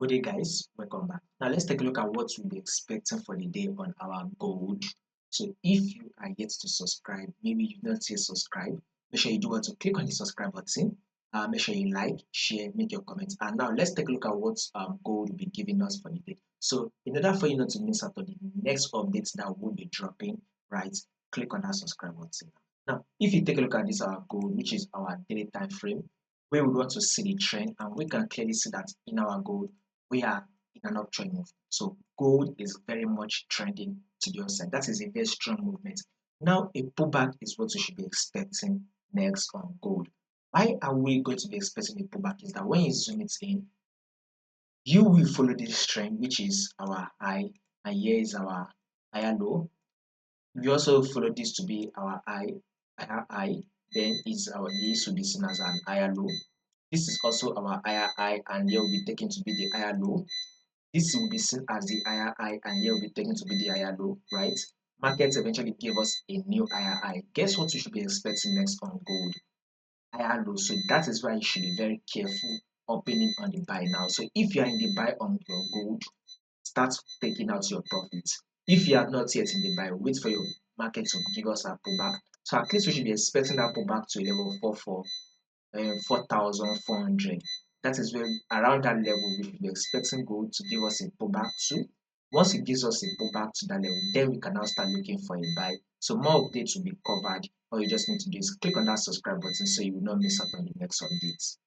Good day, guys. Welcome back. Now, let's take a look at what we'll be expecting for the day on our gold. So, if you are yet to subscribe, maybe you've not yet subscribed, make sure you do want to click on the subscribe button. Make sure you like, share, make your comments. And now, let's take a look at what gold will be giving us for the day. So, in order for you not to miss out on the next updates that will be dropping, right, click on that subscribe button. Now, if you take a look at this, our gold, which is our daily time frame, we would want to see the trend, and we can clearly see that in our gold we are in an uptrend move. So gold is very much trending to the upside. That is a very strong movement. Now a pullback is what we should be expecting next on gold. Why are we going to be expecting a pullback? Is that when you zoom it in, you will follow this trend, which is our high, and here is our higher low. We also follow this to be our higher high, then is our this will be seen as an higher low. This is also our higher high, and here will be taken to be the higher low. This will be seen as the higher high, and here will be taken to be the higher low, right? Markets eventually give us a new higher high. Guess what you should be expecting next on gold? Higher low. So that is why you should be very careful opening on the buy now. So if you are in the buy on your gold, start taking out your profits. If you are not yet in the buy, wait for your market to give us a pullback. So at least we should be expecting that pullback to a level of 4,400. That is where around that level we should be expecting gold to give us a pullback to. Once it gives us a pullback to that level, then we can now start looking for a buy. So more updates will be covered. All you just need to do is click on that subscribe button so you will not miss out on the next updates.